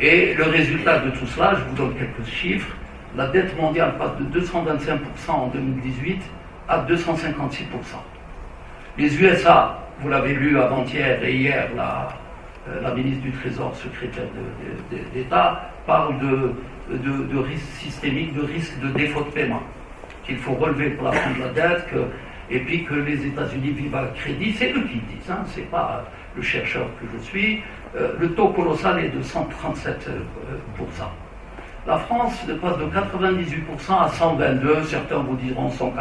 Et le résultat de tout cela, je vous donne quelques chiffres, la dette mondiale passe de 225% en 2018 à 256%. Les USA, vous l'avez lu avant-hier et hier, la ministre du Trésor, secrétaire d'État, parle de risque systémique, de risque de défaut de paiement, qu'il faut relever pour la fin de la dette, et puis que les États-Unis vivent à crédit. C'est eux qui le disent, hein, c'est pas le chercheur que je suis. Le taux colossal est de 137%. La France passe de 98% à 122%, certains vous diront 114,7%.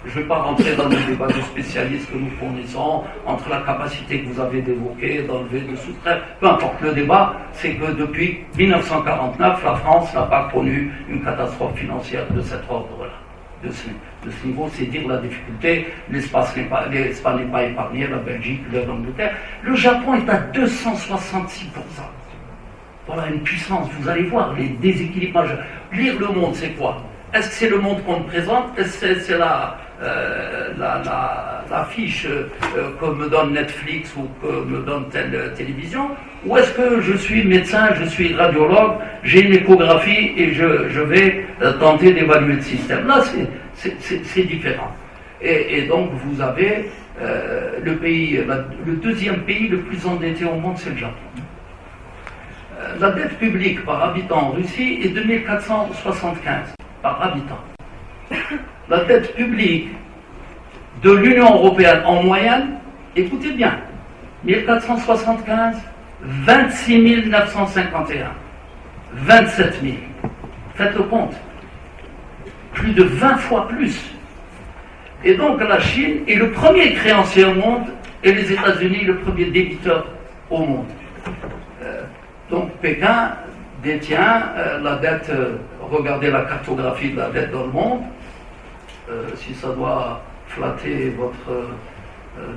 Je ne vais pas rentrer dans le débat de spécialistes que nous fournissons, entre la capacité que vous avez d'évoquer, d'enlever, de soustraire, peu importe. Le débat, c'est que depuis 1949, la France n'a pas connu une catastrophe financière de cet ordre-là. De ce niveau, c'est dire la difficulté. L'Espagne n'est pas épargné, la Belgique, l'Angleterre. Le Japon est à 266%. Voilà une puissance, vous allez voir les déséquilibrages. Lire le monde, c'est quoi? Est-ce que c'est le monde qu'on me présente? Est-ce que c'est la fiche que me donne Netflix ou que me donne telle télévision? Ou est-ce que je suis médecin, je suis radiologue, j'ai une échographie et je vais tenter d'évaluer le système? Là, c'est différent. Et donc, vous avez le deuxième pays le plus endetté au monde, c'est le Japon. La dette publique par habitant en Russie est de 2475 par habitant. La dette publique de l'Union européenne en moyenne, écoutez bien, 1475, 26 951, 27 000. Faites le compte. Plus de 20 fois plus. Et donc la Chine est le premier créancier au monde et les États-Unis le premier débiteur au monde. Donc Pékin détient la dette, regardez la cartographie de la dette dans le monde, si ça doit flatter votre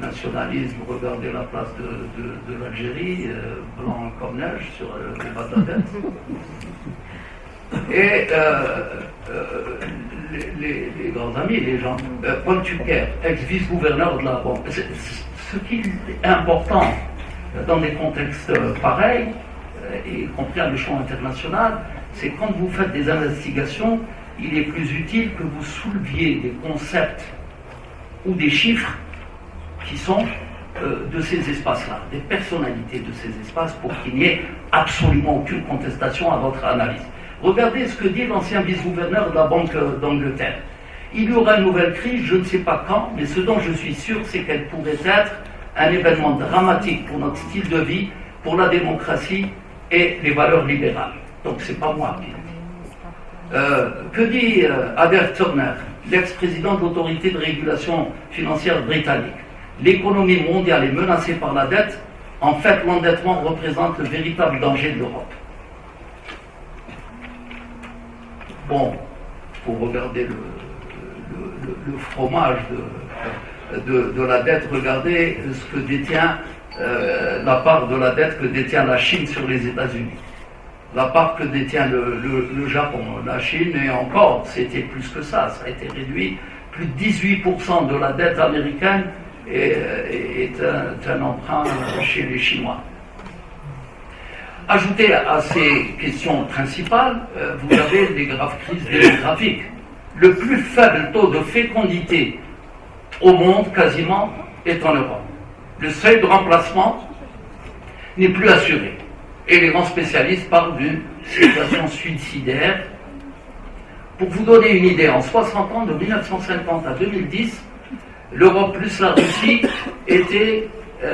nationalisme, regardez la place de l'Algérie, blanc comme neige sur le bas de la dette. Et les grands amis, les gens, Paul Tucker, ex-vice-gouverneur de la banque, ce qui est important dans des contextes pareils, y compris à l'échelon international, c'est quand vous faites des investigations, il est plus utile que vous souleviez des concepts ou des chiffres qui sont de ces espaces-là, des personnalités de ces espaces, pour qu'il n'y ait absolument aucune contestation à votre analyse. Regardez ce que dit l'ancien vice-gouverneur de la Banque d'Angleterre. Il y aura une nouvelle crise, je ne sais pas quand, mais ce dont je suis sûr, c'est qu'elle pourrait être un événement dramatique pour notre style de vie, pour la démocratie et les valeurs libérales. Donc c'est pas moi qui le dis. Que dit Adair Turner, l'ex-président de l'autorité de régulation financière britannique? L'économie mondiale est menacée par la dette. En fait, l'endettement représente le véritable danger de l'Europe. Bon, pour regarder le fromage de la dette, regardez ce que détient la part de la dette que détient la Chine sur les États-Unis, la part que détient le Japon. La Chine, et encore, c'était plus que ça, ça a été réduit. Plus de 18% de la dette américaine est un emprunt chez les Chinois. Ajoutez à ces questions principales, vous avez des graves crises démographiques. Le plus faible taux de fécondité au monde, quasiment, est en Europe. Le seuil de remplacement n'est plus assuré. Et les grands spécialistes parlent d'une situation suicidaire. Pour vous donner une idée, en 60 ans, de 1950 à 2010, l'Europe plus la Russie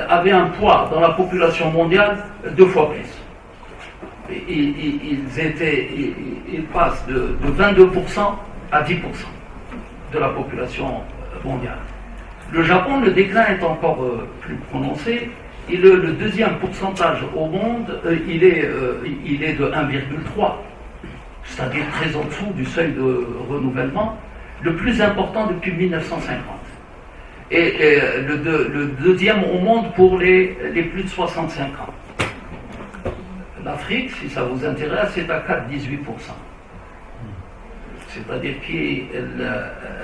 avait un poids dans la population mondiale 2 fois plus. Ils passent de 22% à 10% de la population mondiale. Le Japon, le déclin est encore plus prononcé. Et le deuxième pourcentage au monde, il est de 1,3, c'est-à-dire très en dessous du seuil de renouvellement, le plus important depuis 1950. Et le deuxième au monde pour les plus de 65 ans. L'Afrique, si ça vous intéresse, est à 4,18%. c'est-à-dire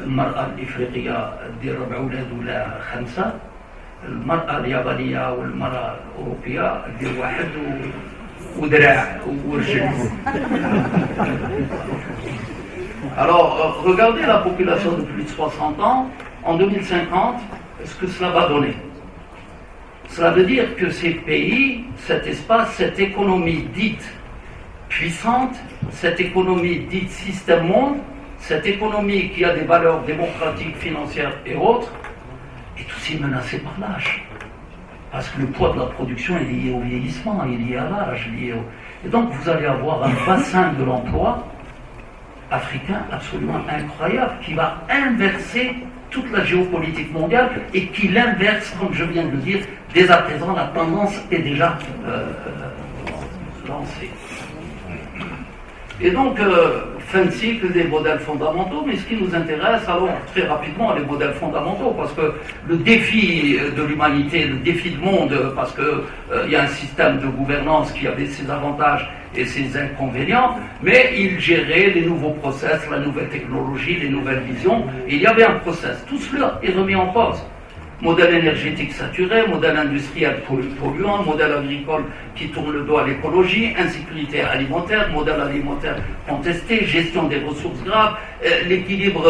المرأة الإفريقية دير 4 أولاد ولا 5 المرأة اليابانية والمرأة الأوروبية دير 1 ودراع ورجل. Alors, regardez la population de plus de 60 ans, en 2050, ce que cela va donner. Cela veut dire que ces pays, cet espace, cette économie dite puissante, cette économie dite système monde, cette économie qui a des valeurs démocratiques, financières et autres, est aussi menacée par l'âge. Parce que le poids de la production est lié au vieillissement, il est lié à l'âge. Et donc vous allez avoir un bassin de l'emploi africain absolument incroyable qui va inverser toute la géopolitique mondiale et qui l'inverse, comme je viens de le dire, dès à présent, la tendance est déjà lancée. Et donc, fin de cycle des modèles fondamentaux, mais ce qui nous intéresse, alors très rapidement, les modèles fondamentaux, parce que le défi de l'humanité, le défi du monde, parce qu'il y a un système de gouvernance qui avait ses avantages et ses inconvénients, mais il gérait les nouveaux process, la nouvelle technologie, les nouvelles visions, et il y avait un process. Tout cela est remis en pause. Modèle énergétique saturé, modèle industriel polluant, modèle agricole qui tourne le dos à l'écologie, insécurité alimentaire, modèle alimentaire contesté, gestion des ressources graves, l'équilibre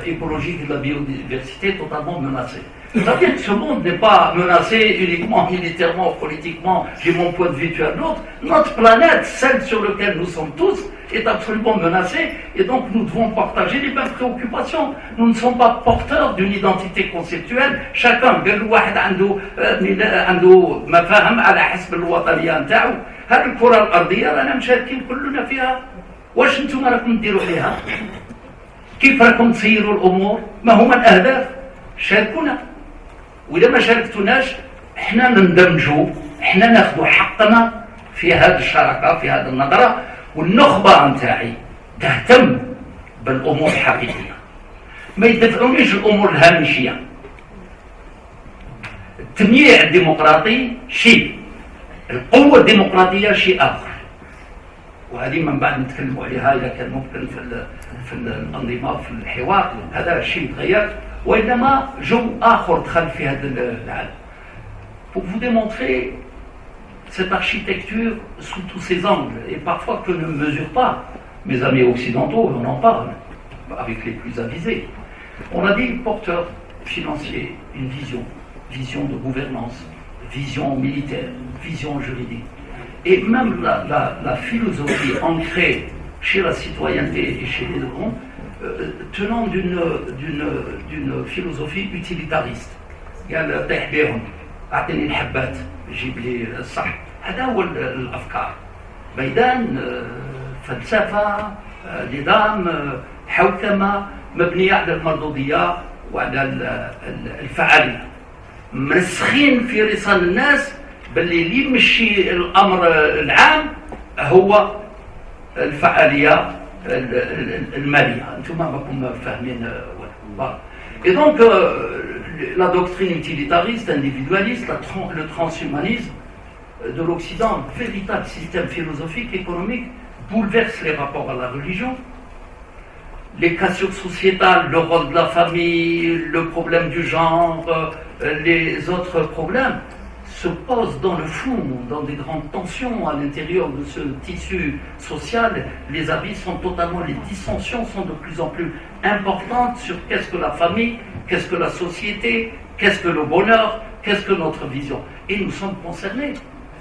écologique de la biodiversité totalement menacé. C'est-à-dire que ce monde n'est pas menacé uniquement militairement, politiquement, j'ai mon point de vue, tu as l'autre. Notre planète, celle sur laquelle nous sommes tous, est absolument menacée, et donc nous devons partager les mêmes préoccupations. Nous ne sommes pas porteurs d'une identité conceptuelle. Chacun, الواحد عنده مفاهيم على حسب الوطنية نتاعو. هذه الكرة الأرضية رانا مشاركين كلنا فيها. واش انتم راكم ديروا عليها؟ كيف راكم تسيروا الأمور؟ ما هما الأهداف؟ شاركونا. وإذا ما شاركتوناش احنا نندمجوا، احنا ناخذوا حقنا في هذه الشراكة، في هذه النظرة، والنخبة نتاعي تهتم بالأمور الحقيقية. ما يدفعونيش الأمور الهامشية. التمييع الديمقراطي شيء، القوة الديمقراطية شيء آخر. وهذه من بعد نتكلموا عليها إذا كان ممكن في الأنظمة في الحوار، هذا الشيء تغير، وإنما جو آخر دخل في هذا العالم. Pour vous démontrer cette architecture sous tous ses angles, et parfois que ne mesurent pas mes amis occidentaux, on en parle avec les plus avisés. On a dit porteur financier, une vision de gouvernance, vision militaire, vision juridique. Et même la philosophie ancrée chez la citoyenneté et chez les grands, tenant d'une philosophie utilitariste. قال طيح بهم اعطيني الحبات جيب لي الصح. هذا هو الافكار. ميدان فلسفه نظام حوكمه مبنيه على المردوديه وعلى الفعاليه. مرسخين في رصان الناس باللي اللي يمشي الامر العام هو الفعاليه الماليه. انتم راكم فاهمين. Et donc, la doctrine utilitariste, individualiste, le transhumanisme de l'Occident, véritable système philosophique, économique, bouleverse les rapports à la religion, les cassures sociétales, le rôle de la famille, le problème du genre, les autres problèmes se posent dans le fond, dans des grandes tensions à l'intérieur de ce tissu social. Les abysses sont totalement, les dissensions sont de plus en plus importantes sur qu'est-ce que la famille, qu'est-ce que la société, qu'est-ce que le bonheur, qu'est-ce que notre vision. Et nous sommes concernés,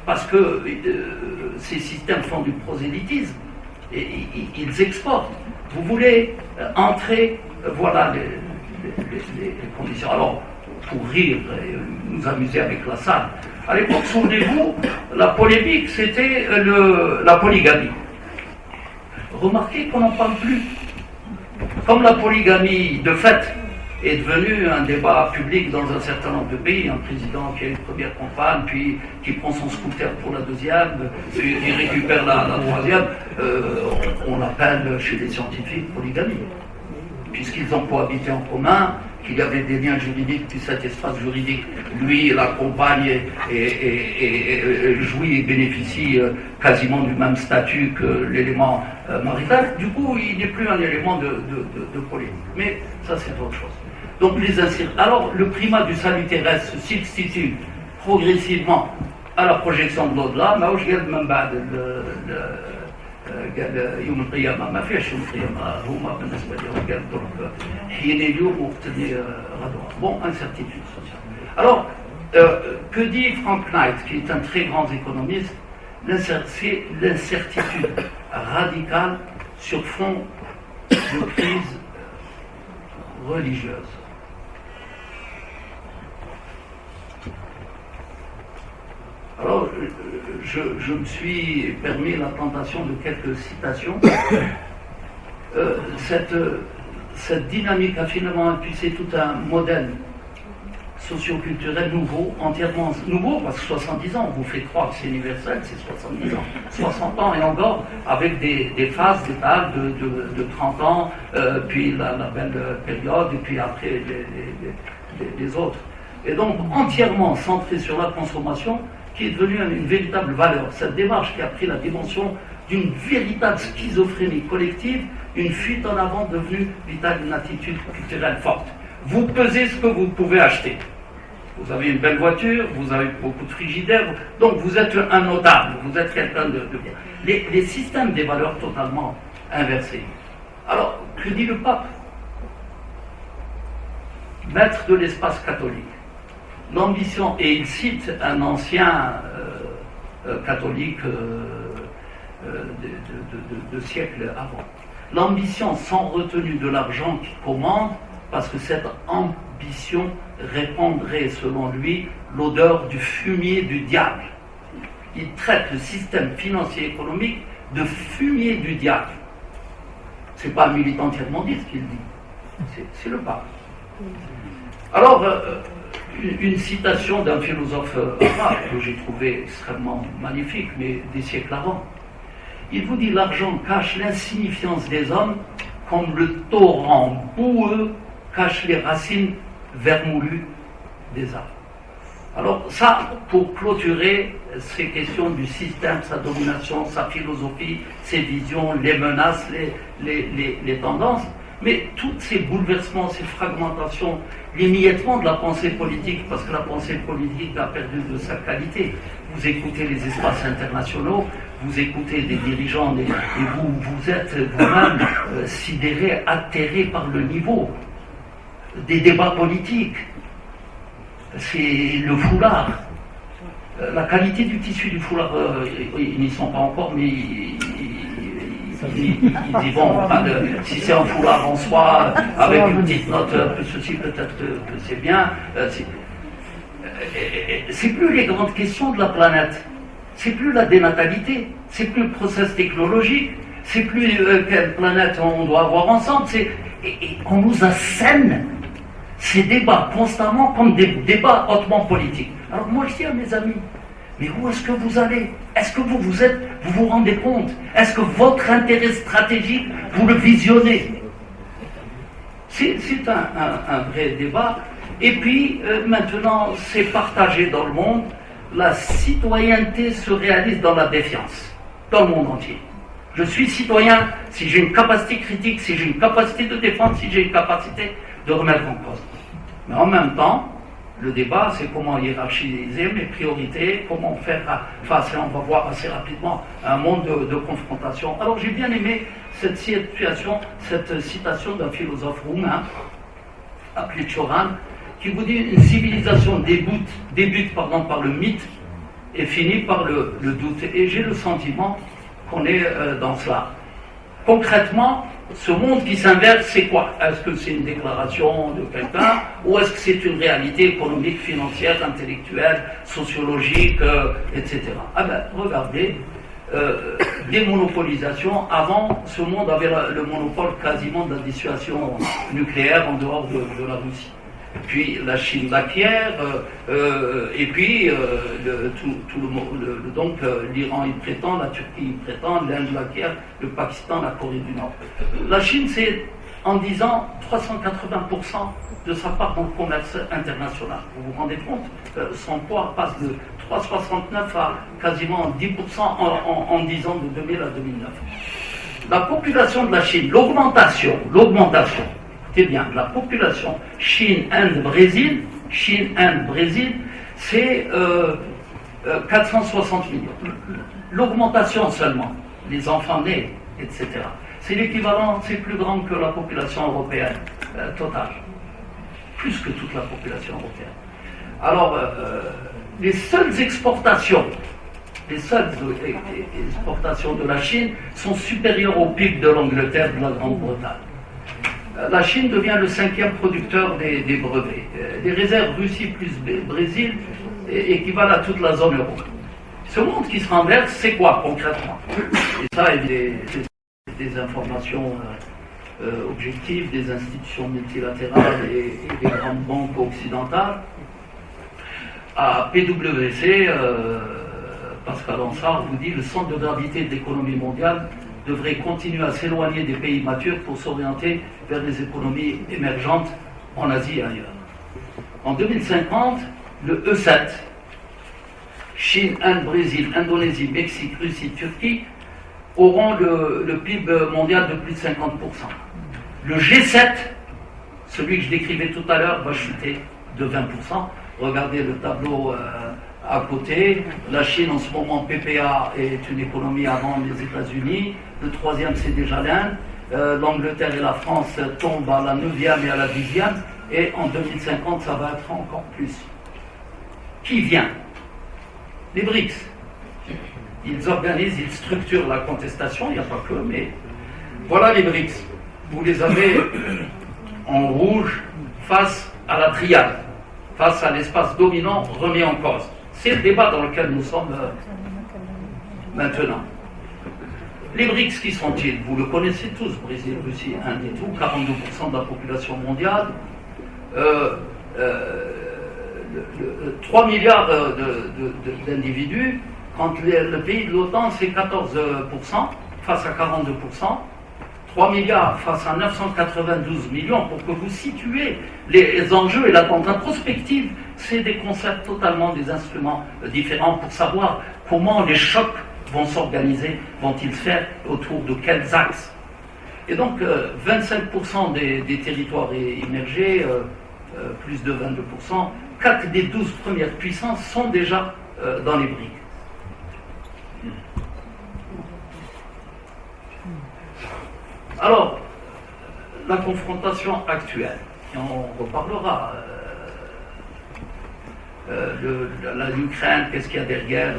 parce que ces systèmes font du prosélytisme, et ils exportent. Vous voulez entrer, voilà les conditions. Alors, pour rire et nous amuser avec la salle. À l'époque, souvenez-vous, la polémique, c'était la polygamie. Remarquez qu'on n'en parle plus. Comme la polygamie, de fait, est devenue un débat public dans un certain nombre de pays, un président qui a une première compagne, puis qui prend son scooter pour la deuxième, puis il récupère la troisième, on l'appelle chez les scientifiques polygamie. Puisqu'ils ont cohabité en commun, qu'il y avait des liens juridiques, puis cet espace juridique, lui, la compagne, et jouit et bénéficie quasiment du même statut que l'élément marital. Du coup, il n'est plus un élément de polémique. Mais ça, c'est autre chose. Donc, alors, le primat du salut terrestre se substitue progressivement à la projection de l'au-delà. Mais je قال من بعد قال يوم القيامة ما فيش يوم القيامة هما بالنسبة لهم قال ضرب حين اليوم وقتني غدوة. Bon, incertitude sociale. Alors, que dit Frank Knight, qui est un très grand économiste? C'est l'incertitude radicale sur fond de crise religieuse. Alors, je me suis permis la tentation de quelques citations. Cette dynamique a finalement impulsé tout un modèle socio-culturel nouveau, entièrement nouveau, parce que 70 ans, on vous fait croire que c'est universel, c'est 70 ans, 60 ans, et encore avec des phases d'étape de 30 ans, puis la belle période, et puis après les autres. Et donc, entièrement centré sur la consommation, qui est devenue une véritable valeur. Cette démarche qui a pris la dimension d'une véritable schizophrénie collective, une fuite en avant devenue vitale, une attitude culturelle forte. Vous pesez ce que vous pouvez acheter. Vous avez une belle voiture, vous avez beaucoup de frigidaires, donc vous êtes un notable, vous êtes quelqu'un de bien. Les systèmes des valeurs totalement inversés. Alors, que dit le pape? Maître de l'espace catholique. L'ambition, et il cite un ancien catholique de siècles avant. L'ambition sans retenue de l'argent qui commande, parce que cette ambition répandrait, selon lui, l'odeur du fumier du diable. Il traite le système financier et économique de fumier du diable. Ce n'est pas un militant tiers-mondiste qu'il dit, c'est le pape. Alors, une citation d'un philosophe arabe que j'ai trouvé extrêmement magnifique, mais des siècles avant. Il vous dit: l'argent cache l'insignifiance des hommes comme le torrent boueux cache les racines vermoulues des arbres. Alors ça, pour clôturer ces questions du système, sa domination, sa philosophie, ses visions, les menaces, les tendances, mais tous ces bouleversements, ces fragmentations, l'émiettement de la pensée politique, parce que la pensée politique a perdu de sa qualité. Vous écoutez les espaces internationaux, vous écoutez des dirigeants, et vous êtes vous-même sidéré, atterré par le niveau des débats politiques. C'est le foulard. La qualité du tissu du foulard, ils n'y sont pas encore, mais ils y vont. Si c'est un foulard en soie, avec une petite note, ceci peut-être que c'est bien. C'est plus les grandes questions de la planète. C'est plus la dénatalité. C'est plus le process technologique. C'est plus quelle planète on doit avoir ensemble. Et on nous assène ces débats constamment comme des débats hautement politiques. Alors moi je dis à mes amis, mais où est-ce que vous allez? Est-ce que vous vous rendez compte? Est-ce que votre intérêt stratégique, vous le visionnez? C'est un vrai débat. Et puis maintenant, c'est partagé dans le monde. La citoyenneté se réalise dans la défiance, dans le monde entier. Je suis citoyen si j'ai une capacité critique, si j'ai une capacité de défense, si j'ai une capacité de remettre en cause. Mais en même temps, le débat, c'est comment hiérarchiser mes priorités, comment faire face, et on va voir assez rapidement, un monde de confrontation. Alors j'ai bien aimé cette situation, cette citation d'un philosophe roumain, appelé Cioran, qui vous dit: une civilisation débute par le mythe et finit par le doute. Et j'ai le sentiment qu'on est dans cela. Concrètement, ce monde qui s'inverse, c'est quoi? Est-ce que c'est une déclaration de quelqu'un, ou est-ce que c'est une réalité économique, financière, intellectuelle, sociologique, etc. Ah ben, regardez, démonopolisation. Avant, ce monde avait le monopole quasiment de la dissuasion nucléaire en dehors de la Russie. Puis la Chine l'acquiert, et puis donc l'Iran y prétend, la Turquie y prétend, l'Inde l'acquiert, le Pakistan, la Corée du Nord. La Chine, c'est en 10 ans 380% de sa part dans le commerce international. Vous vous rendez compte? Son poids passe de 3,69 à quasiment 10% en 10 ans, de 2000 à 2009. La population de la Chine, l'augmentation, c'est bien, la population Chine, Inde, Brésil, c'est 460 millions. L'augmentation seulement, les enfants nés, etc. C'est l'équivalent, c'est plus grand que la population européenne totale. Plus que toute la population européenne. Alors, les seules exportations de la Chine sont supérieures au PIB de l'Angleterre et de la Grande-Bretagne. La Chine devient le 5e producteur des brevets. Les réserves Russie plus Brésil équivalent à toute la zone euro. Ce monde qui se renverse, c'est quoi concrètement? Et ça, des informations objectives des institutions multilatérales et des grandes banques occidentales. À PwC, Pascal Ansart vous dit le centre de gravité de l'économie mondiale devrait continuer à s'éloigner des pays matures pour s'orienter vers les économies émergentes en Asie et ailleurs. En 2050, le E7, Chine, Inde, Brésil, Indonésie, Mexique, Russie, Turquie, auront le PIB mondial de plus de 50%. Le G7, celui que je décrivais tout à l'heure, va chuter de 20%. Regardez le tableau à côté. La Chine, en ce moment, PPA, est une économie avant les États-Unis. Le troisième, c'est déjà l'Inde. L'Angleterre et la France tombent à la 9e et à la 10e. Et en 2050, ça va être encore plus. Qui vient? Les BRICS. Ils organisent, ils structurent la contestation, il n'y a pas que, mais voilà les BRICS. Vous les avez en rouge face à la triade, face à l'espace dominant remis en cause. C'est le débat dans lequel nous sommes maintenant. Les BRICS, qui sont-ils? Vous le connaissez tous, Brésil, Russie, Inde et tout, 42% de la population mondiale, 3 milliards d'individus. Quand le pays de l'OTAN, c'est 14% face à 42%, 3 milliards face à 992 millions, pour que vous situez les enjeux et l'attente. La prospective, c'est des concepts totalement, des instruments différents pour savoir comment les chocs vont s'organiser, vont-ils se faire, autour de quels axes. Et donc, 25% des territoires immergés, plus de 22%, 4 des 12 premières puissances sont déjà dans les BRICS. Alors, la confrontation actuelle, et on reparlera, l'Ukraine, qu'est-ce qu'il y a derrière,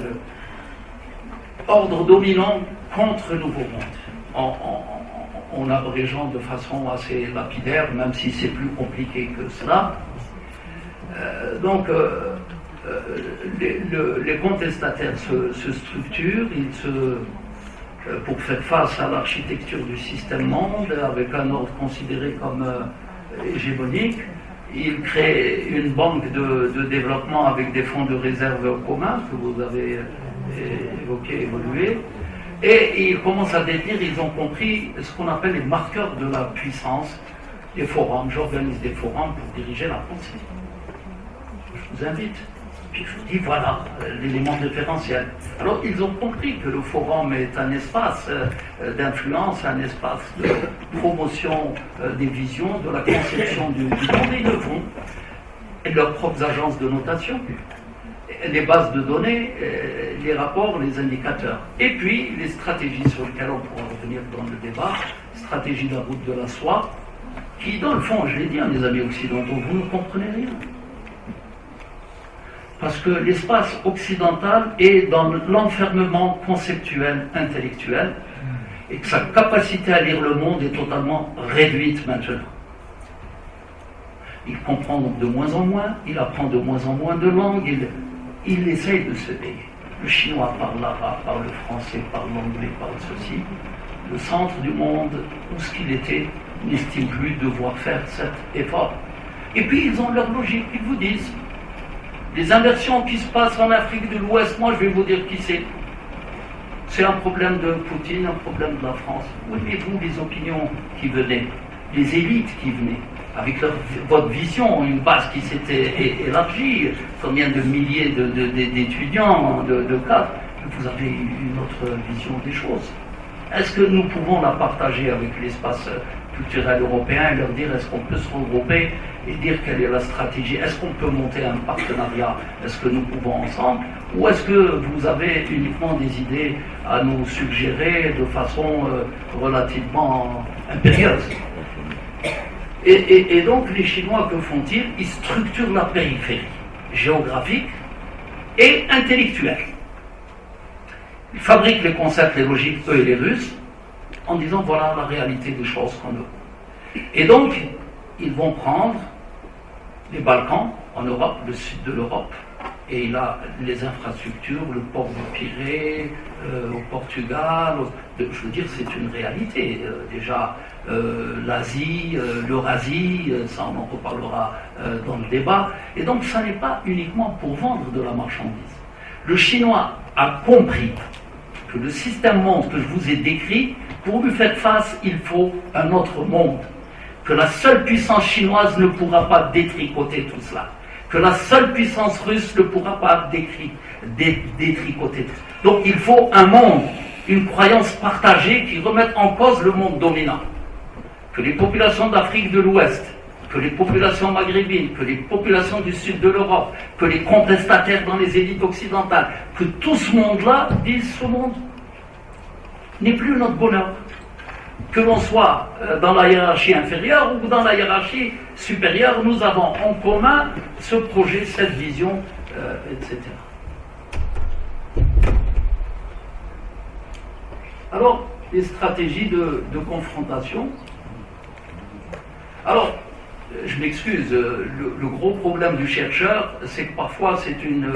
ordre dominant contre nouveau monde, en abrégeant de façon assez lapidaire, même si c'est plus compliqué que cela. Donc, les contestataires se structurent, pour faire face à l'architecture du système monde, avec un ordre considéré comme hégémonique. Ils créent une banque de développement avec des fonds de réserve communs, que vous avez évoqué, évolué, et ils commencent à détenir, ils ont compris ce qu'on appelle les marqueurs de la puissance, les forums. J'organise des forums pour diriger la pensée. Je vous invite. Puis je vous dis, voilà, l'élément référentiel. Alors, ils ont compris que le forum est un espace d'influence, un espace de promotion des visions, de la conception du monde, et ils le font. Et leurs propres agences de notation, les bases de données, les rapports, les indicateurs. Et puis, les stratégies sur lesquelles on pourra revenir dans le débat, stratégie de la route de la soie, qui, dans le fond, je l'ai dit à mes amis occidentaux, vous ne comprenez rien. Parce que l'espace occidental est dans l'enfermement conceptuel, intellectuel, et que sa capacité à lire le monde est totalement réduite maintenant. Il comprend donc de moins en moins, il apprend de moins en moins de langues, il essaye de se payer. Le chinois parle l'arabe, parle le français, parle l'anglais, parle ceci. Le centre du monde, où ce qu'il était, n'estime plus devoir faire cet effort. Et puis ils ont leur logique, ils vous disent, les inversions qui se passent en Afrique de l'Ouest, moi je vais vous dire qui c'est. C'est un problème de Poutine, un problème de la France. Oui, mais vous, les opinions qui venaient, les élites qui venaient, avec votre vision, une base qui s'était élargie, combien de milliers d'étudiants, de cadres, vous avez une autre vision des choses. Est-ce que nous pouvons la partager avec l'espace culturel européen et leur dire est-ce qu'on peut se regrouper et dire quelle est la stratégie. Est-ce qu'on peut monter un partenariat? Est-ce que nous pouvons ensemble? Ou est-ce que vous avez uniquement des idées à nous suggérer de façon relativement impérieuse? Et donc les Chinois, que font-ils? Ils structurent la périphérie géographique et intellectuelle. Ils fabriquent les concepts, les logiques, eux et les Russes, en disant voilà la réalité des choses qu'on veut. Et donc, ils vont prendre les Balkans en Europe, le sud de l'Europe, et il a les infrastructures, le port de Pirée, au Portugal, je veux dire, c'est une réalité. Déjà, l'Asie, l'Eurasie, ça on en reparlera dans le débat. Et donc, ça n'est pas uniquement pour vendre de la marchandise. Le Chinois a compris que le système monde que je vous ai décrit, pour lui faire face, il faut un autre monde. Que la seule puissance chinoise ne pourra pas détricoter tout cela. Que la seule puissance russe ne pourra pas détricoter tout cela. Donc il faut un monde, une croyance partagée qui remette en cause le monde dominant. Que les populations d'Afrique de l'Ouest, que les populations maghrébines, que les populations du sud de l'Europe, que les contestataires dans les élites occidentales, que tout ce monde-là dise ce monde n'est plus notre bonheur. Que l'on soit dans la hiérarchie inférieure ou dans la hiérarchie supérieure, nous avons en commun ce projet, cette vision, etc. Alors, les stratégies de confrontation. Alors, je m'excuse, le gros problème du chercheur, c'est que parfois c'est une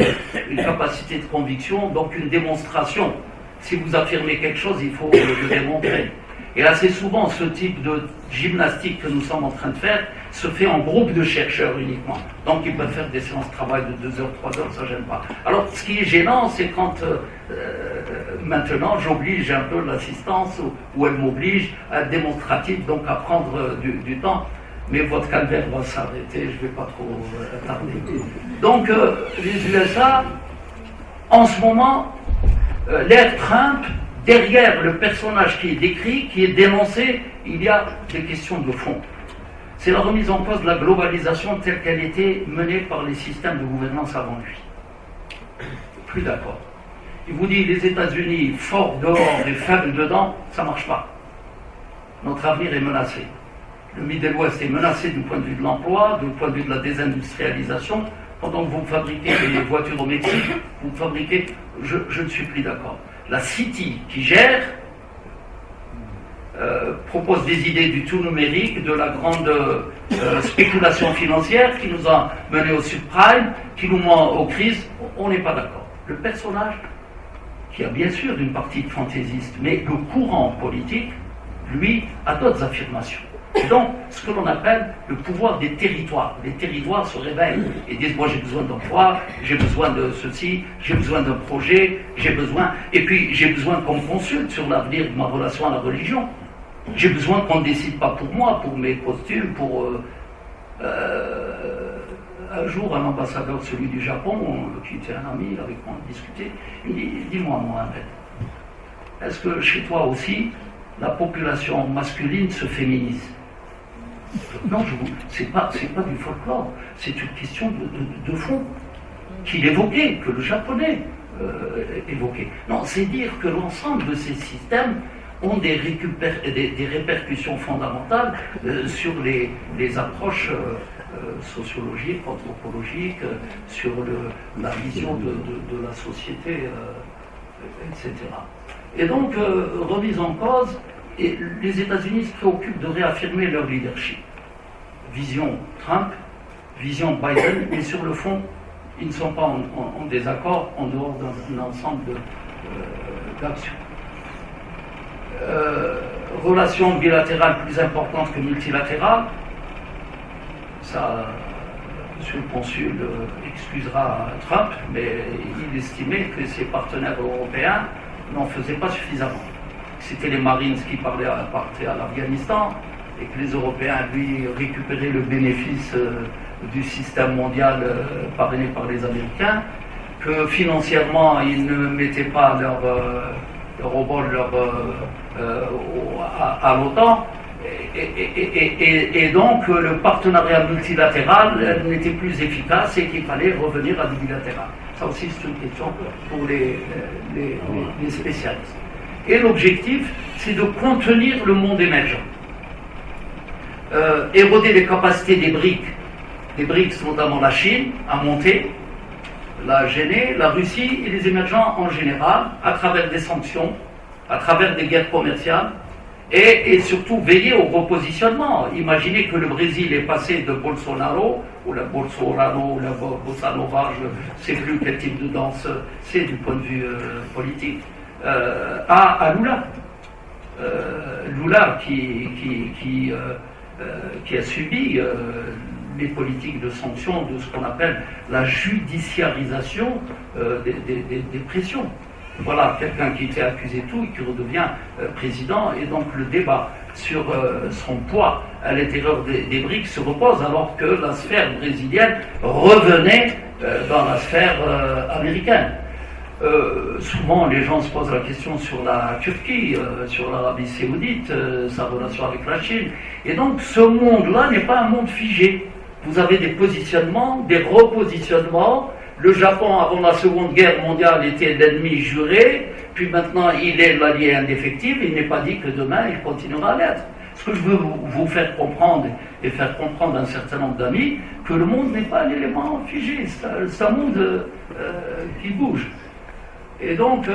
capacité de conviction, donc une démonstration. Si vous affirmez quelque chose, il faut le démontrer. Et assez souvent, ce type de gymnastique que nous sommes en train de faire se fait en groupe de chercheurs uniquement. Donc ils peuvent faire des séances de travail de 2 heures, 3 heures, ça ne gêne pas. Alors ce qui est gênant, c'est quand maintenant j'oblige un peu l'assistance, ou elle m'oblige à être démonstrative, donc à prendre du temps. Mais votre calvaire va s'arrêter, je ne vais pas trop tarder. Donc les USA, en ce moment, l'ère Trump, derrière le personnage qui est décrit, qui est dénoncé, il y a des questions de fond. C'est la remise en cause de la globalisation telle qu'elle était menée par les systèmes de gouvernance avant lui. Plus d'accord. Il vous dit les États-Unis forts dehors et faibles dedans, ça ne marche pas. Notre avenir est menacé. Le Middle West est menacé du point de vue de l'emploi, du point de vue de la désindustrialisation. Pendant que vous fabriquez des voitures au Mexique, vous fabriquez... Je ne suis plus d'accord. La City qui gère propose des idées du tout numérique, de la grande spéculation financière qui nous a menés au subprime, qui nous mène aux crises. On n'est pas d'accord. Le personnage, qui a bien sûr une partie de fantaisiste, mais le courant politique, lui, a d'autres affirmations. Et donc, ce que l'on appelle le pouvoir des territoires. Les territoires se réveillent et disent, moi j'ai besoin d'emploi, j'ai besoin de ceci, j'ai besoin d'un projet, j'ai besoin... Et puis, j'ai besoin qu'on me consulte sur l'avenir de ma relation à la religion. J'ai besoin qu'on ne décide pas pour moi, pour mes costumes, pour... un jour, un ambassadeur, celui du Japon, qui était un ami avec moi, on discutait, il me dit, dis-moi, Mohamed, est-ce que chez toi aussi, la population masculine se féminise? Non, c'est pas du folklore, c'est une question de fond qu'il évoquait, que le japonais évoquait. Non, c'est dire que l'ensemble de ces systèmes ont des répercussions fondamentales sur les approches sociologiques, anthropologiques, sur la vision de la société, etc. Et donc, remise en cause, et les États-Unis se préoccupent de réaffirmer leur leadership. Vision Trump, vision Biden, mais sur le fond, ils ne sont pas en désaccord en dehors d'un ensemble d'actions. Relations bilatérales plus importantes que multilatérales, ça, M. le consul excusera Trump, mais il estimait que ses partenaires européens n'en faisaient pas suffisamment. C'était les Marines qui partaient à l'Afghanistan et que les Européens, lui, récupéraient le bénéfice du système mondial parrainé par les Américains, que financièrement, ils ne mettaient pas leur rebond à l'OTAN, Et donc le partenariat multilatéral n'était plus efficace et qu'il fallait revenir à l'unilatéral. Ça aussi c'est une question pour les spécialistes. Et l'objectif, c'est de contenir le monde émergent. Éroder les capacités des BRICS, notamment la Chine, à monter, la gêner, la Russie et les émergents en général, à travers des sanctions, à travers des guerres commerciales, et surtout veiller au repositionnement. Imaginez que le Brésil est passé de Bolsonaro, ou la Bolsonaro, ou la Bossa Nova, je ne sais plus quel type de danse c'est du point de vue politique, à Lula. Lula qui a subi les politiques de sanctions, de ce qu'on appelle la judiciarisation des pressions. Voilà, quelqu'un qui était accusé de tout et qui redevient président, et donc le débat sur son poids à l'intérieur des BRICS se repose alors que la sphère brésilienne revenait dans la sphère américaine. Souvent les gens se posent la question sur la Turquie, sur l'Arabie Saoudite, sa relation avec la Chine, et donc ce monde-là n'est pas un monde figé. Vous avez des positionnements, des repositionnements. Le Japon, avant la Seconde Guerre mondiale, était l'ennemi juré, puis maintenant il est l'allié indéfectible. Il n'est pas dit que demain il continuera à l'être. Ce que je veux vous faire comprendre, et faire comprendre à un certain nombre d'amis, que le monde n'est pas un élément figé, c'est un monde qui bouge. Et donc,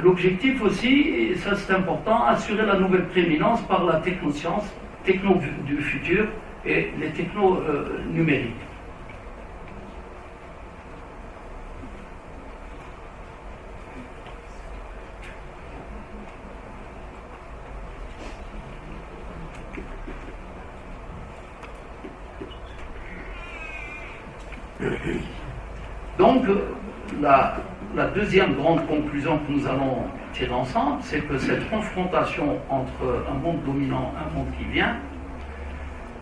l'objectif aussi, et ça c'est important, assurer la nouvelle prééminence par la technoscience, techno du futur, et les technos numériques. Donc, la deuxième grande conclusion que nous allons tirer ensemble, c'est que cette confrontation entre un monde dominant et un monde qui vient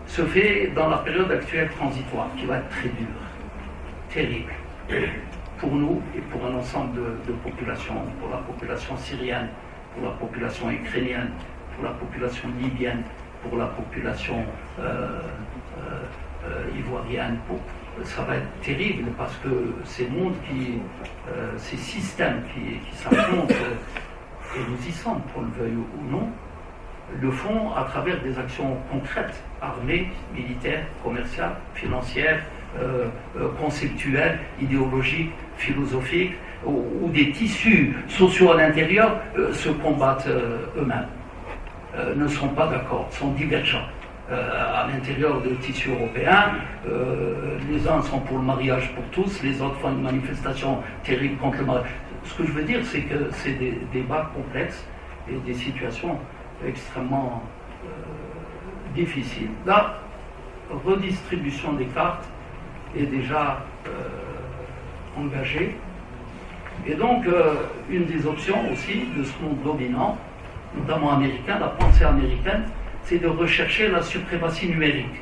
se fait dans la période actuelle transitoire, qui va être très dure, terrible, pour nous et pour un ensemble de populations, pour la population syrienne, pour la population ukrainienne, pour la population libyenne, pour la population ivoirienne. Ça va être terrible parce que ces mondes ces systèmes qui s'affrontent, et nous y sommes, qu'on le veuille ou non, le font à travers des actions concrètes, armées, militaires, commerciales, financières, conceptuelles, idéologiques, philosophiques, où des tissus sociaux à l'intérieur se combattent eux-mêmes, ne sont pas d'accord, sont divergents. À l'intérieur du tissu européen, les uns sont pour le mariage pour tous, les autres font une manifestation terrible contre le mariage. Ce que je veux dire, c'est que c'est des débats complexes et des situations extrêmement difficiles. La redistribution des cartes est déjà engagée. Et donc, une des options aussi de ce monde dominant, notamment américain, la pensée américaine, c'est de rechercher la suprématie numérique.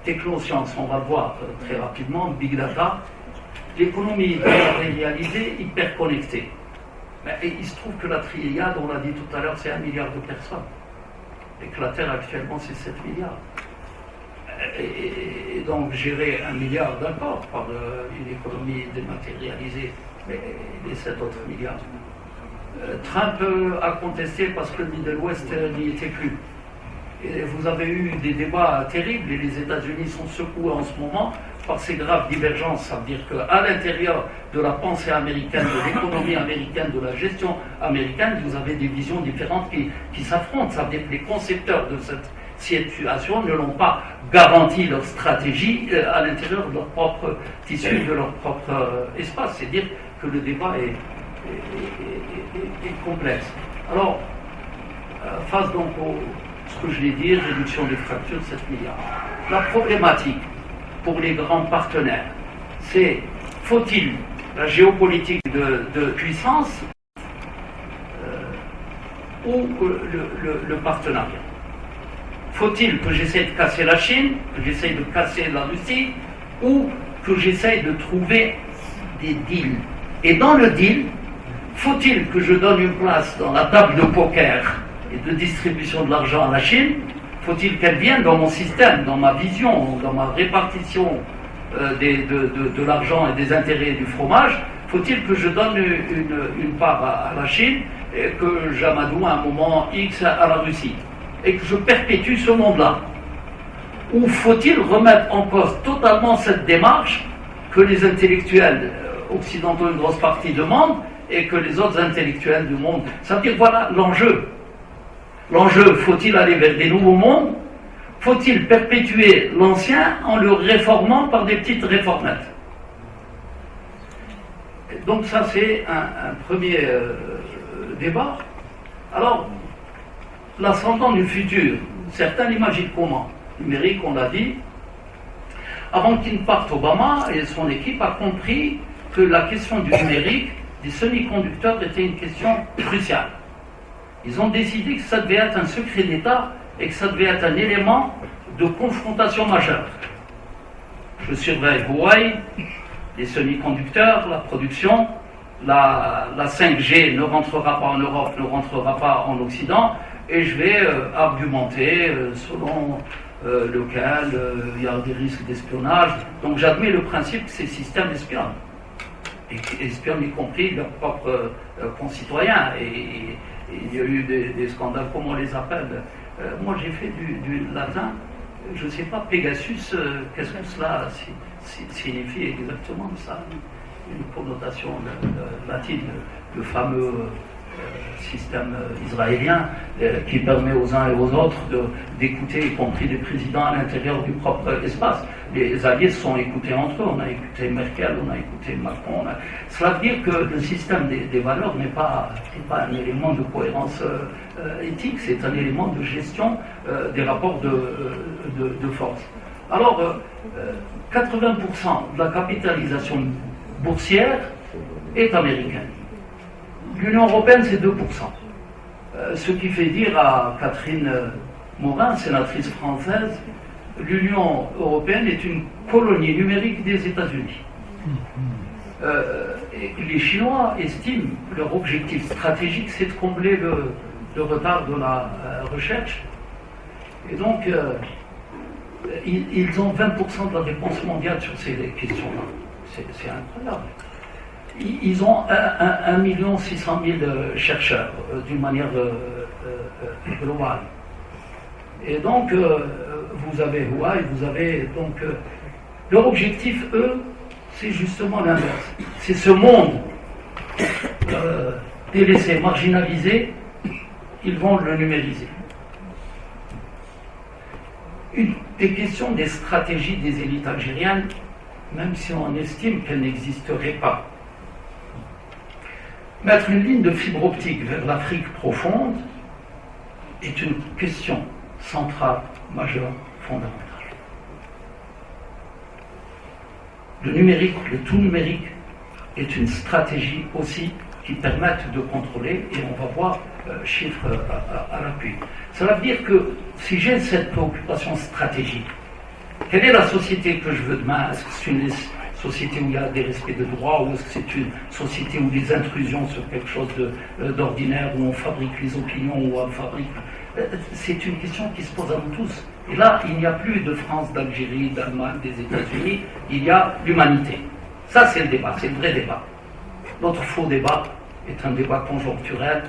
Technosciences, on va le voir très rapidement, Big Data, l'économie réalisée, hyper connectée. Et il se trouve que la triade, on l'a dit tout à l'heure, c'est 1 milliard de personnes. Et que la Terre actuellement, c'est 7 milliards. Et donc gérer 1 milliard, d'accord, par une économie dématérialisée, mais les 7 autres milliards. Trump a contesté parce que le Middle West n'y était plus. Et vous avez eu des débats terribles et les États-Unis sont secoués en ce moment par ces graves divergences. Ça veut dire qu'à l'intérieur de la pensée américaine, de l'économie américaine, de la gestion américaine, vous avez des visions différentes qui s'affrontent. Ça veut dire que les concepteurs de cette situation ne l'ont pas garanti leur stratégie à l'intérieur de leur propre tissu, de leur propre espace. C'est dire que le débat est complexe. Alors, face donc ce que je l'ai dit, réduction des fractures de 7 milliards. La problématique pour les grands partenaires, c'est faut-il la géopolitique de puissance ou le partenariat? Faut-il que j'essaie de casser la Chine, que j'essaie de casser la Russie, ou que j'essaie de trouver des deals? Et dans le deal, faut-il que je donne une place dans la table de poker et de distribution de l'argent à la Chine, faut-il qu'elle vienne dans mon système, dans ma vision, dans ma répartition de l'argent et des intérêts du fromage, faut-il que je donne une part à la Chine et que j'amadoue à un moment X à la Russie et que je perpétue ce monde-là? Ou faut-il remettre en cause totalement cette démarche que les intellectuels occidentaux, une grosse partie, demandent et que les autres intellectuels du monde... Ça veut dire, voilà l'enjeu. L'enjeu, faut-il aller vers des nouveaux mondes? Faut-il perpétuer l'ancien en le réformant par des petites réformettes? Donc ça, c'est un premier débat. Alors, l'ascendant du futur, certains l'imaginent comment? Numérique, on l'a dit. Avant qu'il ne parte, Obama et son équipe a compris que la question du numérique, des semi-conducteurs, était une question cruciale. Ils ont décidé que ça devait être un secret d'État et que ça devait être un élément de confrontation majeure. Je surveille Huawei, les semi-conducteurs, la production, la 5G ne rentrera pas en Europe, ne rentrera pas en Occident, et je vais argumenter selon lequel il y a des risques d'espionnage. Donc j'admets le principe que ces systèmes espionnent, et qui espionnent y compris leurs propres concitoyens. Et il y a eu des scandales, comment on les appelle? Moi j'ai fait du latin, je ne sais pas, Pegasus, qu'est-ce que cela signifie exactement? Ça, une connotation latine, le fameux système israélien qui permet aux uns et aux autres d'écouter, y compris les présidents à l'intérieur du propre espace. Les alliés se sont écoutés entre eux, on a écouté Merkel, on a écouté Macron. Cela veut dire que le système des valeurs n'est pas un élément de cohérence éthique, c'est un élément de gestion des rapports de force. Alors, 80% de la capitalisation boursière est américaine. L'Union européenne, c'est 2%. Ce qui fait dire à Catherine Morin, sénatrice française, l'Union européenne est une colonie numérique des États-Unis. Les Chinois estiment leur objectif stratégique, c'est de combler le retard de la recherche. Et donc, ils ont 20% de la dépense mondiale sur ces questions-là. C'est incroyable. Ils ont 1 600 000 chercheurs d'une manière globale. Et donc, vous avez Huawei, vous avez donc... leur objectif, eux, c'est justement l'inverse. C'est ce monde délaissé, marginalisé, ils vont le numériser. Une des questions des stratégies des élites algériennes, même si on estime qu'elles n'existeraient pas. Mettre une ligne de fibre optique vers l'Afrique profonde est une question centrale, majeure, fondamentale. Le numérique, le tout numérique, est une stratégie aussi qui permette de contrôler, et on va voir chiffres à l'appui. Cela veut dire que si j'ai cette préoccupation stratégique, quelle est la société que je veux demain? Est-ce que c'est une société où il y a des respects de droits, ou est-ce que c'est une société où des intrusions sur quelque chose d'ordinaire, où on fabrique les opinions, où on fabrique... C'est une question qui se pose à nous tous. Et là, il n'y a plus de France, d'Algérie, d'Allemagne, des États-Unis, il y a l'humanité. Ça, c'est le débat, c'est le vrai débat. Notre faux débat est un débat conjoncturel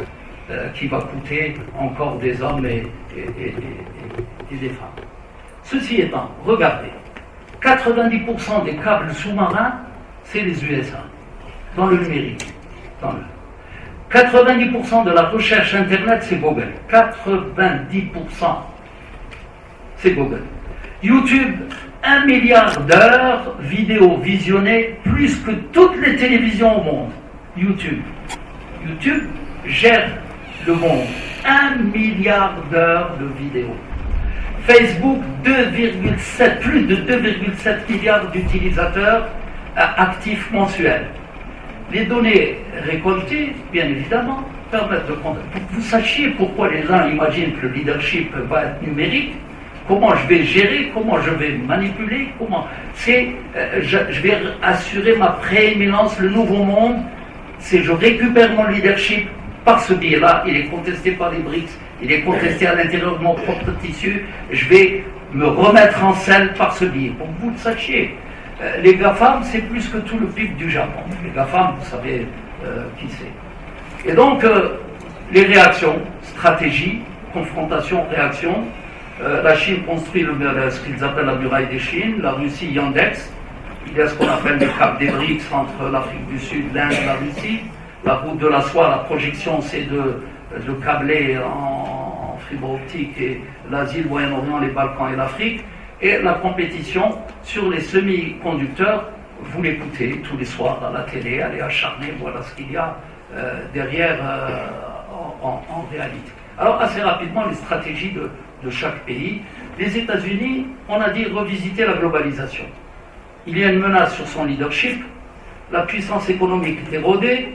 qui va coûter encore des hommes et des femmes. Ceci étant, regardez, 90% des câbles sous-marins, c'est les USA, dans le numérique. 90% de la recherche Internet, c'est Google. 90%, c'est Google. YouTube, 1 milliard d'heures vidéo visionnées, plus que toutes les télévisions au monde. YouTube gère le monde. 1 milliard d'heures de vidéos. Facebook, plus de 2,7 milliards d'utilisateurs actifs mensuels. Les données récoltées, bien évidemment, permettent de comprendre. Pour que vous sachiez pourquoi les gens imaginent que le leadership va être numérique, comment je vais gérer, comment je vais manipuler, je vais assurer ma prééminence, le nouveau monde, c'est je récupère mon leadership par ce biais-là, il est contesté par les BRICS, il est contesté à l'intérieur de mon propre tissu, je vais me remettre en selle par ce biais. Pour que vous le sachiez, les GAFAM, c'est plus que tout le PIB du Japon. Les GAFAM, vous savez qui c'est. Et donc, les réactions, stratégie, confrontation, réaction. La Chine construit ce qu'ils appellent la muraille des Chines, la Russie Yandex. Il y a ce qu'on appelle les caps des BRICS entre l'Afrique du Sud, l'Inde et la Russie. La route de la soie, la projection, c'est de câbler en fibre optique et l'Asie, le Moyen-Orient, les Balkans et l'Afrique. Et la compétition sur les semi-conducteurs, vous l'écoutez tous les soirs à la télé, allez acharner, voilà ce qu'il y a derrière en réalité. Alors assez rapidement, les stratégies de chaque pays. Les États-Unis, on a dit revisiter la globalisation. Il y a une menace sur son leadership, la puissance économique est érodée,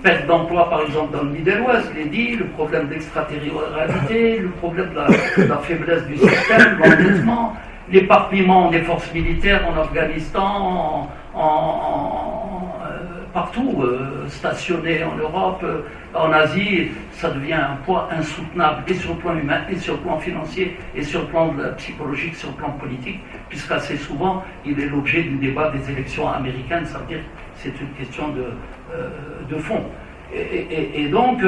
perte d'emploi par exemple dans le Middle West, je l'ai dit, le problème d'extraterritorialité, le problème de la faiblesse du système, l'endettement, l'éparpillement des forces militaires en Afghanistan, partout, stationnées en Europe, en Asie, ça devient un poids insoutenable, et sur le plan humain, et sur le plan financier, et sur le plan psychologique, sur le plan politique, puisqu'assez souvent, il est l'objet du débat des élections américaines, ça veut dire que c'est une question de fond. Et donc,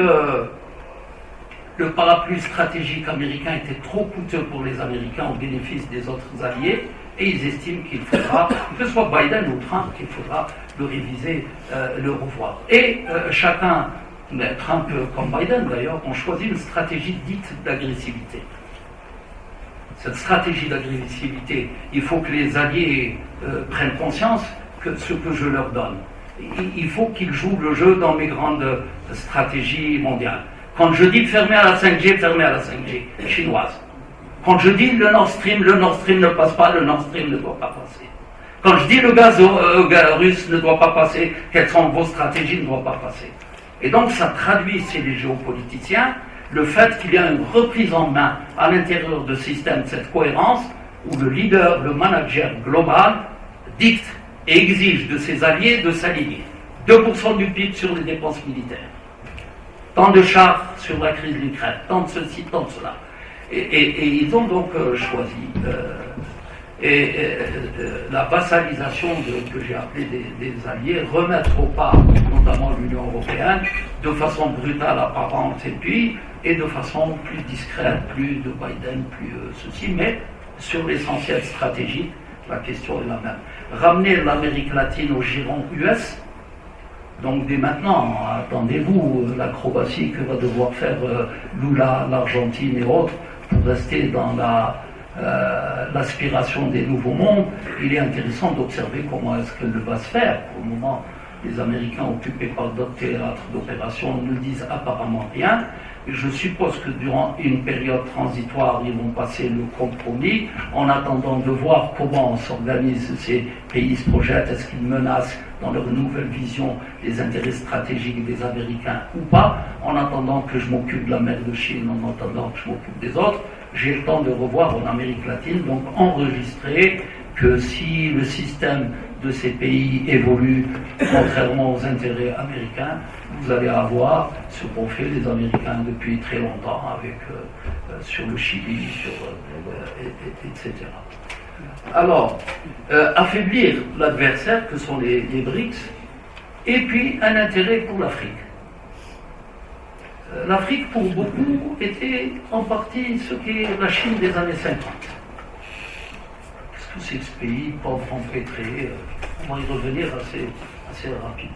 le parapluie stratégique américain était trop coûteux pour les Américains au bénéfice des autres alliés, et ils estiment qu'il faudra, que ce soit Biden ou Trump, qu'il faudra le réviser, le revoir. Et chacun, Trump comme Biden d'ailleurs, ont choisi une stratégie dite d'agressivité. Cette stratégie d'agressivité, il faut que les alliés prennent conscience que ce que je leur donne. Il faut qu'ils jouent le jeu dans mes grandes stratégies mondiales. Quand je dis fermer à la 5G, fermer à la 5G chinoise. Quand je dis le Nord Stream ne passe pas, le Nord Stream ne doit pas passer. Quand je dis le gaz russe ne doit pas passer, quelles sont vos stratégies ne doivent pas passer. Et donc ça traduit chez les géopoliticiens le fait qu'il y a une reprise en main à l'intérieur de système, cette cohérence, où le leader, le manager global, dicte et exige de ses alliés de s'aligner. 2% du PIB sur les dépenses militaires. Tant de chars sur la crise de l'Ukraine, tant de ceci, tant de cela. Et ils ont donc choisi la vassalisation que j'ai appelée des alliés, remettre au pas notamment l'Union européenne de façon brutale, apparente et de façon plus discrète, plus de Biden, plus ceci, mais sur l'essentiel stratégique, la question est la même. Ramener l'Amérique latine au giron US. Donc dès maintenant, attendez-vous l'acrobatie que va devoir faire Lula, l'Argentine et autres pour rester dans l'aspiration des nouveaux mondes. Il est intéressant d'observer comment est-ce qu'elle va se faire. Pour le moment, les Américains occupés par d'autres théâtres d'opération ne disent apparemment rien. Je suppose que durant une période transitoire, ils vont passer le compromis en attendant de voir comment s'organisent ces pays, se projettent, est-ce qu'ils menacent dans leur nouvelle vision les intérêts stratégiques des Américains ou pas. En attendant que je m'occupe de la mer de Chine, en attendant que je m'occupe des autres, j'ai le temps de revoir en Amérique latine, donc enregistrer que si le système de ces pays évolue contrairement aux intérêts américains, vous allez avoir ce qu'ont fait les Américains depuis très longtemps avec, sur le Chili, etc. Alors, affaiblir l'adversaire que sont les BRICS, et puis un intérêt pour l'Afrique. L'Afrique, pour beaucoup, était en partie ce qu'est la Chine des années 50. Tous ces pays pauvres, empêtrés, on va y revenir assez rapide.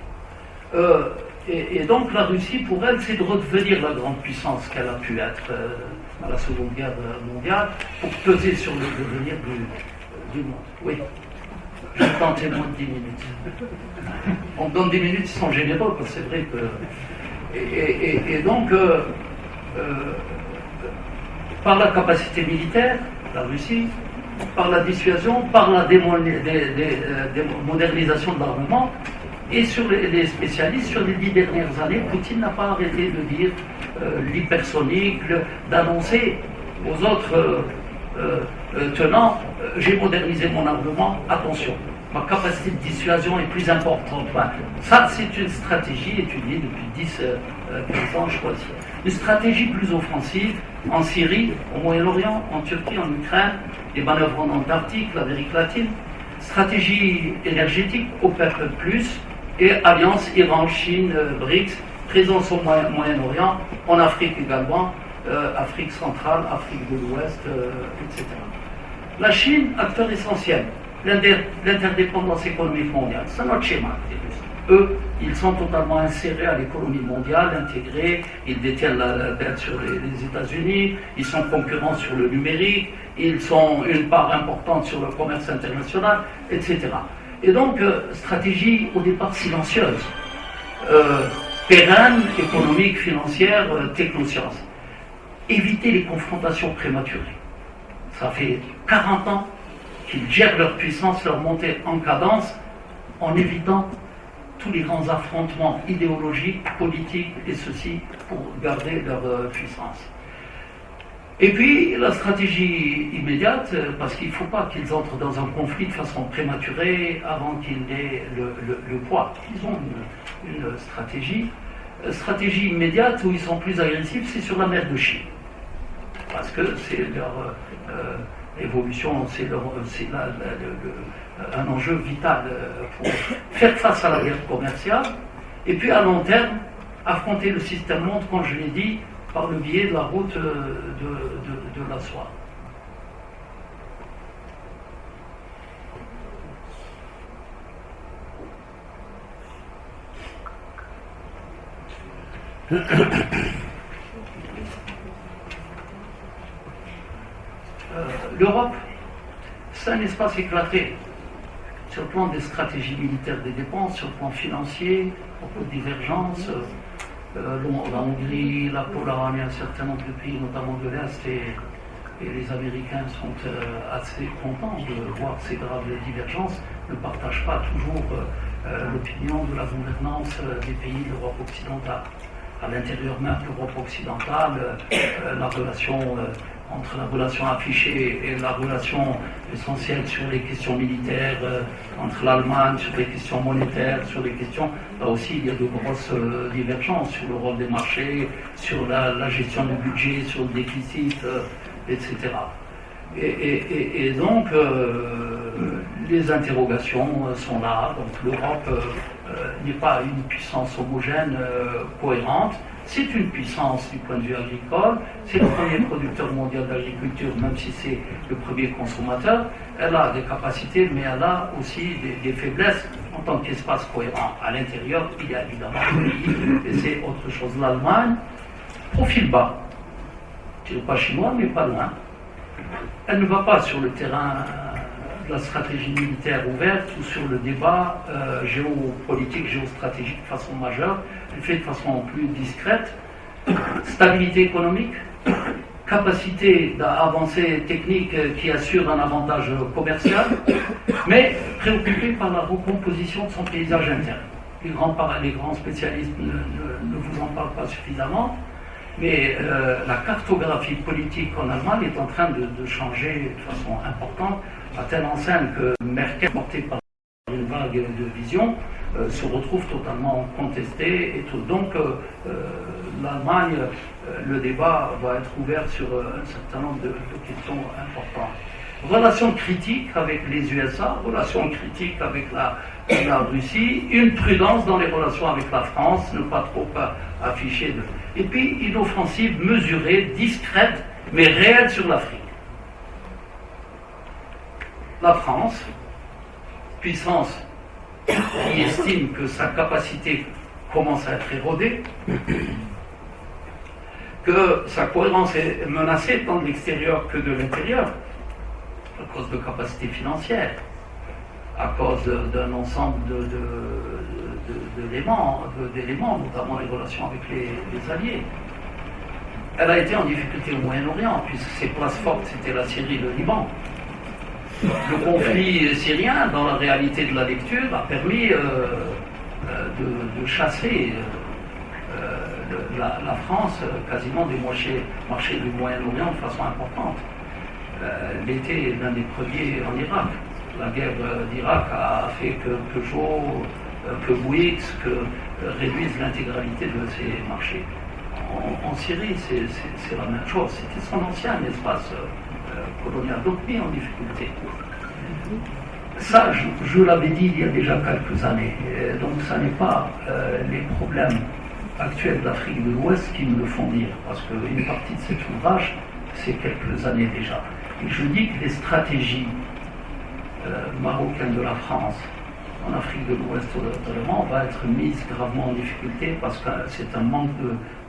Et donc la Russie, pour elle, c'est de redevenir la grande puissance qu'elle a pu être à la Seconde Guerre mondiale, pour peser sur le devenir du monde. Oui, j'ai tenté moins de 10 minutes. On me donne 10 minutes, ils sont généreux, parce que c'est vrai que... Et donc, par la capacité militaire, la Russie, par la dissuasion, par la modernisation de l'armement, et sur les spécialistes, sur les 10 dernières années, Poutine n'a pas arrêté de dire l'hypersonique, d'annoncer aux autres tenants, j'ai modernisé mon armement, attention, ma capacité de dissuasion est plus importante. Enfin, ça, c'est une stratégie étudiée depuis 10-15 ans choisie. Une stratégie plus offensive, en Syrie, au Moyen-Orient, en Turquie, en Ukraine, les manœuvres en Antarctique, l'Amérique latine, stratégie énergétique, OPEP+, et alliance Iran-Chine, BRICS, présence au Moyen-Orient, en Afrique également, Afrique centrale, Afrique de l'Ouest, etc. La Chine, acteur essentiel, l'interdépendance économique mondiale, c'est notre schéma. Eux, ils sont totalement insérés à l'économie mondiale, intégrés, ils détiennent la dette sur les États-Unis, ils sont concurrents sur le numérique, ils sont une part importante sur le commerce international, etc. Et donc, stratégie au départ silencieuse, pérenne, économique, financière, technosciences. Éviter les confrontations prématurées. Ça fait 40 ans qu'ils gèrent leur puissance, leur montée en cadence, en évitant tous les grands affrontements idéologiques, politiques et ceci pour garder leur puissance. Et puis la stratégie immédiate, parce qu'il ne faut pas qu'ils entrent dans un conflit de façon prématurée avant qu'ils aient le poids. Ils ont une stratégie immédiate où ils sont plus agressifs, c'est sur la mer de Chine. Parce que c'est leur évolution, c'est un enjeu vital pour faire face à la guerre commerciale et puis à long terme affronter le système monde, comme je l'ai dit, par le biais de la route de la soie. L'Europe, c'est un espace éclaté sur le plan des stratégies militaires des dépenses, sur le plan financier, beaucoup de divergences. La Hongrie, la Pologne, un certain nombre de pays, notamment de l'Est, et les Américains sont assez contents de voir ces graves divergences, ne partagent pas toujours l'opinion de la gouvernance des pays d'Europe occidentale. À l'intérieur même de l'Europe occidentale, la relation entre la relation affichée et la relation essentielle sur les questions militaires, entre l'Allemagne, sur les questions monétaires, sur les questions, là aussi il y a de grosses divergences sur le rôle des marchés, sur la gestion du budget, sur le déficit, etc. Et donc, les interrogations sont là. Donc l'Europe n'est pas une puissance homogène, cohérente. C'est une puissance du point de vue agricole. C'est le premier producteur mondial d'agriculture, même si c'est le premier consommateur. Elle a des capacités, mais elle a aussi des faiblesses en tant qu'espace cohérent. À l'intérieur, il y a évidemment un pays, et c'est autre chose. L'Allemagne, profil bas. Je ne dirais pas chinois, mais pas loin. Elle ne va pas sur le terrain de la stratégie militaire ouverte ou sur le débat géopolitique, géostratégique de façon majeure. Elle fait de façon plus discrète. Stabilité économique, capacité d'avancer technique qui assure un avantage commercial, mais préoccupée par la recomposition de son paysage interne. Les grands spécialistes ne vous en parlent pas suffisamment. Mais la cartographie politique en Allemagne est en train de changer de façon importante, à telle enseigne que Merkel, portée par une vague de vision, se retrouve totalement contestée et tout. Donc l'Allemagne, le débat va être ouvert sur un certain nombre de questions importantes. Relations critiques avec les USA, relations critiques avec la Russie, une prudence dans les relations avec la France, ne pas trop afficher et puis une offensive mesurée, discrète, mais réelle sur l'Afrique. La France, puissance qui estime que sa capacité commence à être érodée, que sa cohérence est menacée tant de l'extérieur que de l'intérieur, à cause de capacités financières, à cause d'un ensemble d'éléments, notamment les relations avec les alliés. Elle a été en difficulté au Moyen-Orient, puisque ses places fortes, c'était la Syrie et le Liban. Le conflit syrien, dans la réalité de la lecture, a permis de chasser la France quasiment des marchés du Moyen-Orient de façon importante. Elle était l'un des premiers en Irak. La guerre d'Irak a fait que Peugeot, que Bouygues, que réduisent l'intégralité de ces marchés. en Syrie, c'est la même chose. C'était son ancien espace colonial, donc mis en difficulté. Ça, je l'avais dit il y a déjà quelques années. Donc, ça n'est pas les problèmes actuels d'Afrique de l'Ouest qui me le font dire, parce qu'une partie de cet ouvrage, c'est quelques années déjà. Et je dis que les stratégies marocaines de la France en Afrique de l'Ouest notamment va être mise gravement en difficulté parce que c'est un manque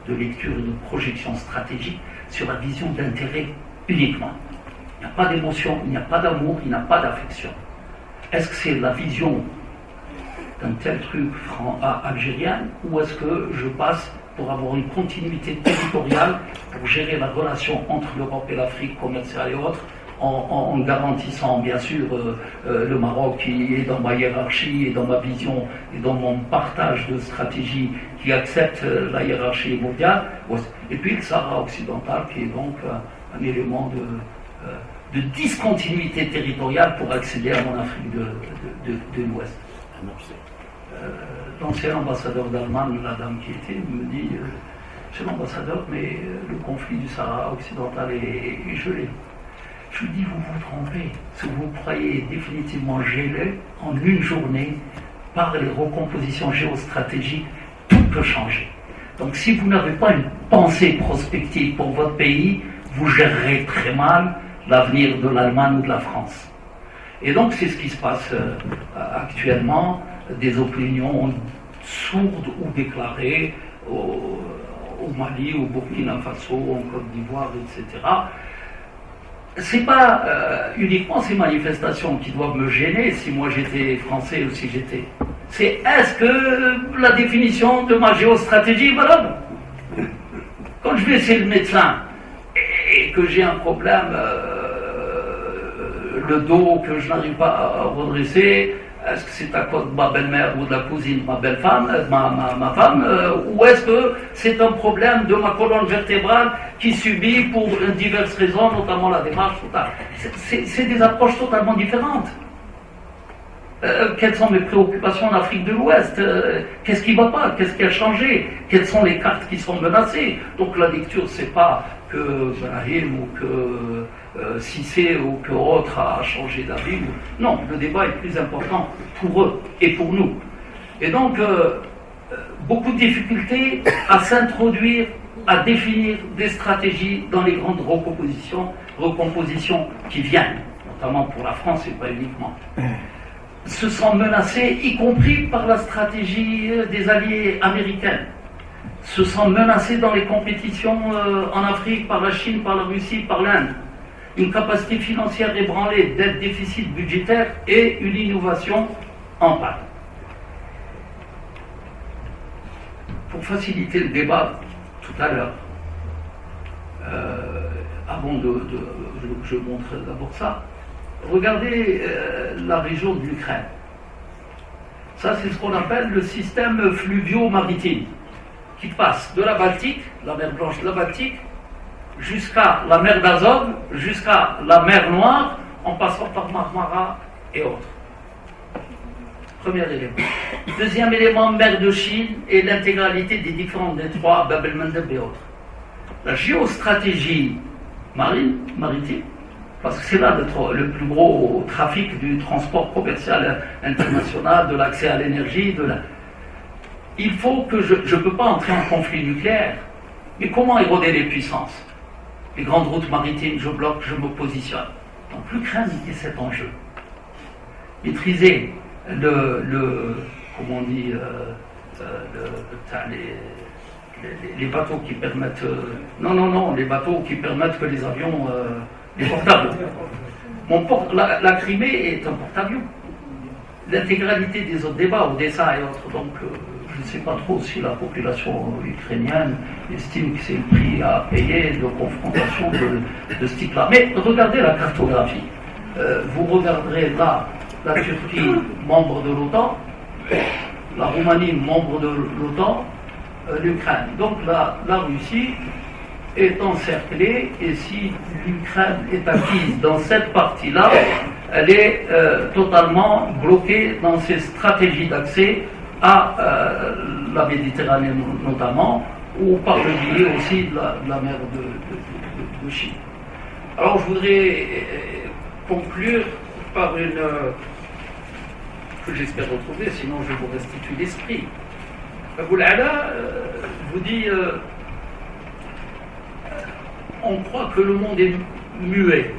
de lecture et de projection stratégique sur la vision d'intérêt uniquement. Il n'y a pas d'émotion, il n'y a pas d'amour, il n'y a pas d'affection. Est-ce que c'est la vision d'un tel truc algérien ou est-ce que je passe pour avoir une continuité territoriale pour gérer la relation entre l'Europe et l'Afrique commerciale et autres en garantissant bien sûr le Maroc qui est dans ma hiérarchie et dans ma vision et dans mon partage de stratégie qui accepte la hiérarchie mondiale, et puis le Sahara occidental qui est donc un élément de discontinuité territoriale pour accéder à mon Afrique de l'Ouest. L'ancien ambassadeur d'Allemagne, la dame qui était, me dit c'est l'ambassadeur, mais le conflit du Sahara occidental est gelé. Je lui dis, vous vous trompez. Si vous croyez définitivement gelé, en une journée, par les recompositions géostratégiques, tout peut changer. Donc si vous n'avez pas une pensée prospective pour votre pays, vous gérerez très mal l'avenir de l'Allemagne ou de la France. Et donc c'est ce qui se passe actuellement, des opinions sourdes ou déclarées au Mali, au Burkina Faso, en Côte d'Ivoire, etc. C'est pas uniquement ces manifestations qui doivent me gêner si moi j'étais français ou si j'étais. C'est est-ce que la définition de ma géostratégie est valable? Quand je vais chez le médecin et que j'ai un problème, le dos que je n'arrive pas à redresser, est-ce que c'est à cause de ma belle-mère ou de la cousine de ma belle-femme, ma femme, ou est-ce que c'est un problème de ma colonne vertébrale qui subit pour diverses raisons, notamment la démarche totale? C'est des approches totalement différentes. Quelles sont mes préoccupations en Afrique de l'Ouest? Qu'est-ce qui ne va pas? Qu'est-ce qui a changé? Quelles sont les cartes qui sont menacées? Donc la lecture, c'est pas que Brahim ou que Cissé ou que autre a changé d'avis. Non, le débat est plus important pour eux et pour nous. Et donc, beaucoup de difficultés à s'introduire, à définir des stratégies dans les grandes recompositions qui viennent, notamment pour la France et pas uniquement. Se sont menacés, y compris par la stratégie des alliés américains. Se sont menacés dans les compétitions en Afrique par la Chine, par la Russie, par l'Inde. Une capacité financière ébranlée, dette, déficit budgétaire et une innovation en panne. Pour faciliter le débat tout à l'heure, avant je montrerai d'abord ça, regardez la région de l'Ukraine. Ça, c'est ce qu'on appelle le système fluvio-maritime, qui passe de la Baltique, la mer Blanche de la Baltique, jusqu'à la mer d'Azov, jusqu'à la mer Noire, en passant par Marmara et autres. Premier élément. Deuxième élément, mer de Chine et l'intégralité des différents détroits, Bab el-Mandeb et autres. La géostratégie maritime, parce que c'est là le plus gros trafic du transport commercial international, de l'accès à l'énergie, il faut que je ne peux pas entrer en conflit nucléaire, mais comment éroder les puissances? Les grandes routes maritimes, je bloque, je me positionne. Donc l'Ukraine est cet enjeu. Maîtriser comment on dit, les bateaux qui permettent... non, les bateaux qui permettent que les avions... les portables. La Crimée est un porte-avions. L'intégralité des autres débats, Odessa et autres, donc je ne sais pas trop si la population ukrainienne estime que c'est le prix à payer de confrontation de ce type-là. Mais regardez la cartographie. Vous regarderez là la Turquie, membre de l'OTAN, la Roumanie, membre de l'OTAN, l'Ukraine. Donc la Russie est encerclée, et si l'Ukraine est acquise dans cette partie-là, elle est totalement bloquée dans ses stratégies d'accès à la Méditerranée notamment, ou par le biais aussi de la mer de Chine. Alors je voudrais conclure par une que j'espère retrouver, sinon je vous restitue l'esprit. Abou Ala vous dit on croit que le monde est muet.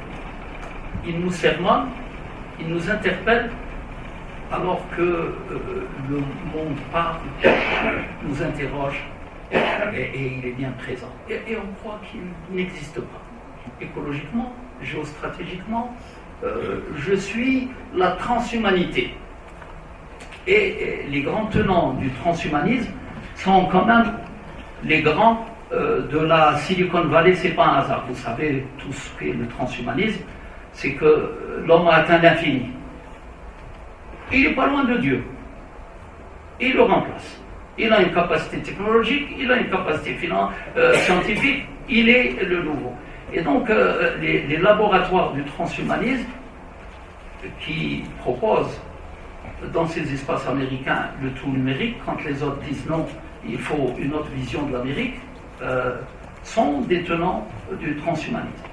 Il nous sermonne, il nous interpelle, alors que le monde parle, nous interroge, et il est bien présent. Et on croit qu'il n'existe pas. Écologiquement, géostratégiquement, je suis la transhumanité. Et les grands tenants du transhumanisme sont quand même les grands de la Silicon Valley. C'est pas un hasard. Vous savez tout ce qu'est le transhumanisme, c'est que l'homme a atteint l'infini. Il n'est pas loin de Dieu. Il le remplace. Il a une capacité technologique, il a une capacité scientifique, il est le nouveau. Et donc les laboratoires du transhumanisme qui proposent dans ces espaces américains le tout numérique, quand les autres disent non, il faut une autre vision de l'Amérique, sont des tenants du transhumanisme,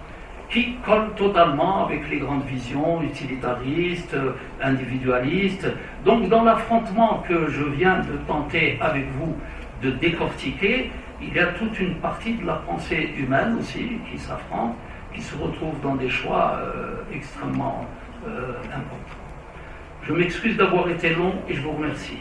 qui collent totalement avec les grandes visions utilitaristes, individualistes. Donc dans l'affrontement que je viens de tenter avec vous de décortiquer, il y a toute une partie de la pensée humaine aussi qui s'affronte, qui se retrouve dans des choix extrêmement importants. Je m'excuse d'avoir été long et je vous remercie.